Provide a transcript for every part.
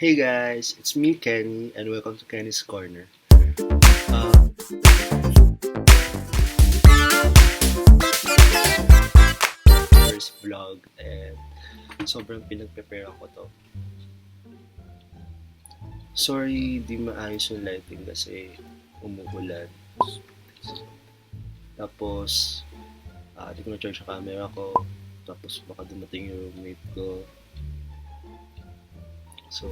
Hey guys, it's me Kenny and welcome to Kenny's Corner. Uh, First vlog and sobrang pinag-prepare ako to. Sorry, di maayos yung lighting kasi umuulan. Tapos, di ko na-charge yung camera ko. Tapos baka dumating yung roommate ko. So,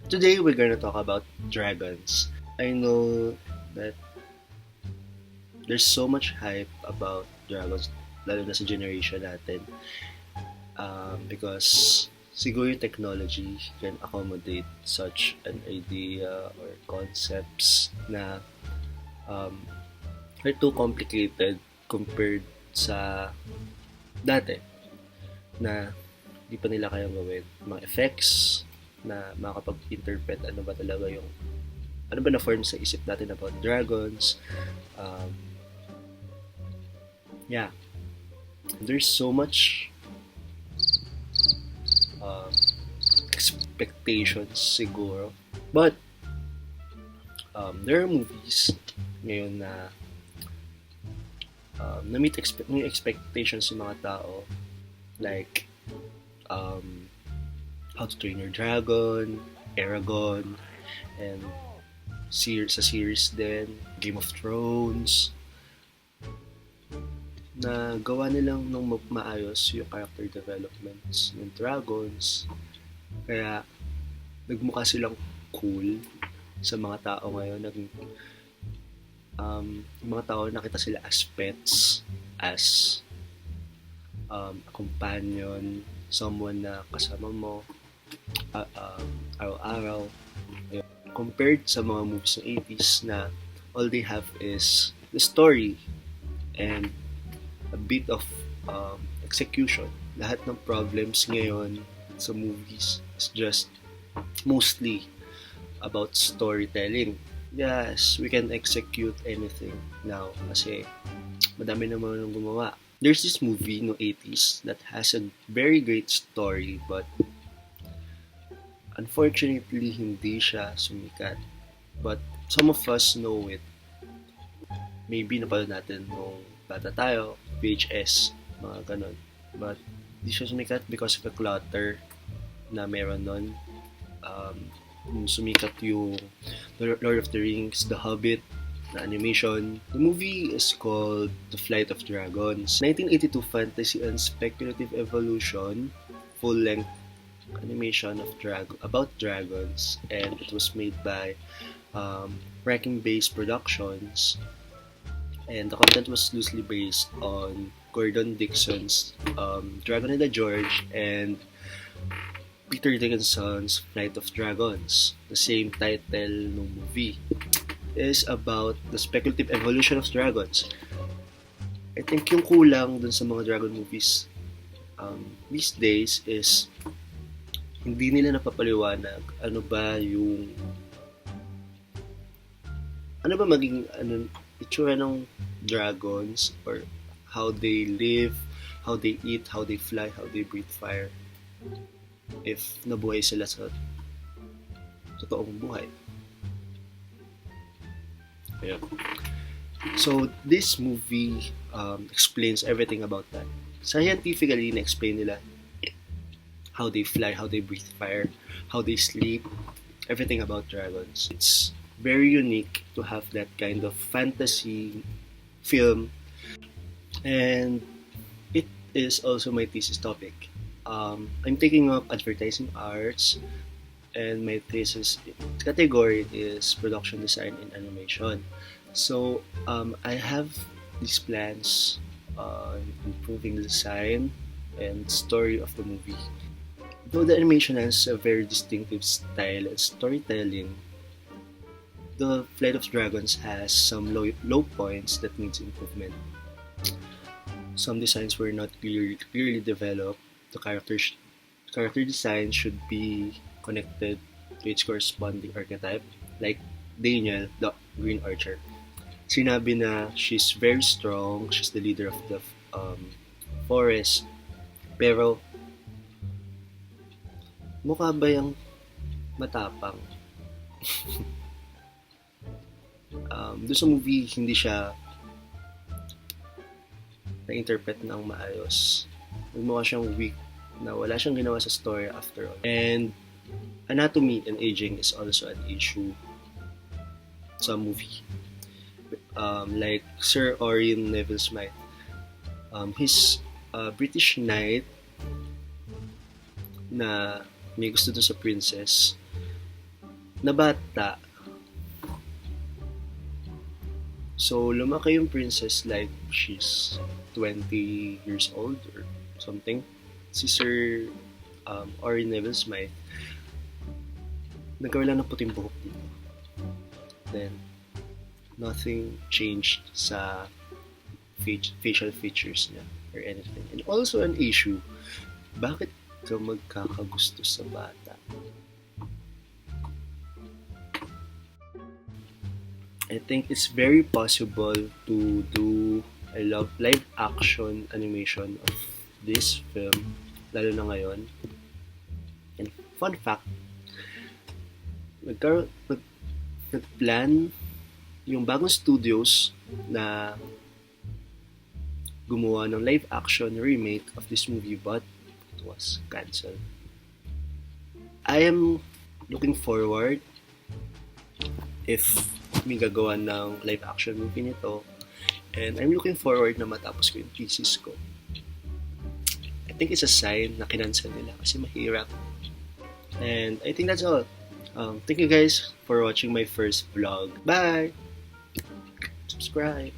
today we're gonna talk about dragons. I know that there's so much hype about dragons, lalo na sa generation natin. Because siguro yung technology can accommodate such an idea or concepts na um, are too complicated compared sa dati na di pa nila kayang gawin. Mga effects na makapag-interpret ano ba na form sa isip natin about dragons. Um, yeah, there's so much um, expectations siguro. But there are movies ngayon na na-meet yung expectations ng mga tao, like How to Train Your Dragon, Eragon, and sa series din, Game of Thrones, na gawa nilang nung maayos yung character developments ng dragons. Kaya nagmukha silang cool sa mga tao ngayon. Yung mga tao nakita sila as pets, as a companion, someone na kasama mo araw-araw. Compared sa mga movies ng 80s na all they have is the story and a bit of execution. Lahat ng problems ngayon sa movies is just mostly about storytelling. Yes, we can execute anything now kasi madami naman nang gumawa. There's this movie no 80s that has a very great story but unfortunately hindi siya sumikat. But some of us know it. Maybe napanood natin nung bata tayo, VHS, mga ganon. But hindi siya sumikat because of the clutter na meron nun. Sumikat yung Lord of the Rings, The Hobbit, na animation. The movie is called The Flight of Dragons. 1982 fantasy and speculative evolution, full-length animation of about dragons, and it was made by Wrecking Base Productions, and the content was loosely based on Gordon Dixon's Dragon and the George and Peter Dickinson's Flight of Dragons. The same title ng movie is about the speculative evolution of dragons. I think yung kulang dun sa mga dragon movies these days is hindi nila napapaliwanag ano ba maging itsura ng dragons, or how they live, how they eat, how they fly, how they breathe fire if nabuhay sila sa totoong buhay. Yeah. So this movie explains everything about that. Scientifically na-explain nila how they fly, how they breathe fire, how they sleep, everything about dragons. It's very unique to have that kind of fantasy film, and it is also my thesis topic. I'm taking up advertising arts, and my thesis category is production design and animation. So I have these plans improving the design and story of the movie. Though the animation has a very distinctive style and storytelling, the Flight of Dragons has some low points that needs improvement. Some designs were not clearly developed. The character design should be connected to its corresponding archetype, like Daniel, the Green Archer. Sinabi na she's very strong, she's the leader of the forest, pero mukha ba yung matapang. Doon sa movie, hindi siya na-interpret ng maayos. Nagmukha siyang weak na wala siyang ginawa sa story after all. And anatomy and aging is also an issue sa movie. Like Sir Orin Neville Smith, he's a British knight na may gusto dun sa princess na bata. So, lumaki yung princess like she's 20 years old or something. Si Sir Orin Neville Smith, nagkaroon lang ng puting buhok dito. Then, nothing changed sa facial features niya or anything. And also an issue, bakit ka magkakagusto sa bata? I think it's very possible to do a live action animation of this film, lalo na ngayon. And fun fact, nagplan yung bagong studios na gumawa ng live action remake of this movie, but it was cancelled. I am looking forward if may gagawa ng live action movie nito, and I'm looking forward na matapos ko yung thesis ko. I think it's a sign na kinansel nila kasi mahirap. And I think that's all. Thank you guys for watching my first vlog. Bye! Subscribe!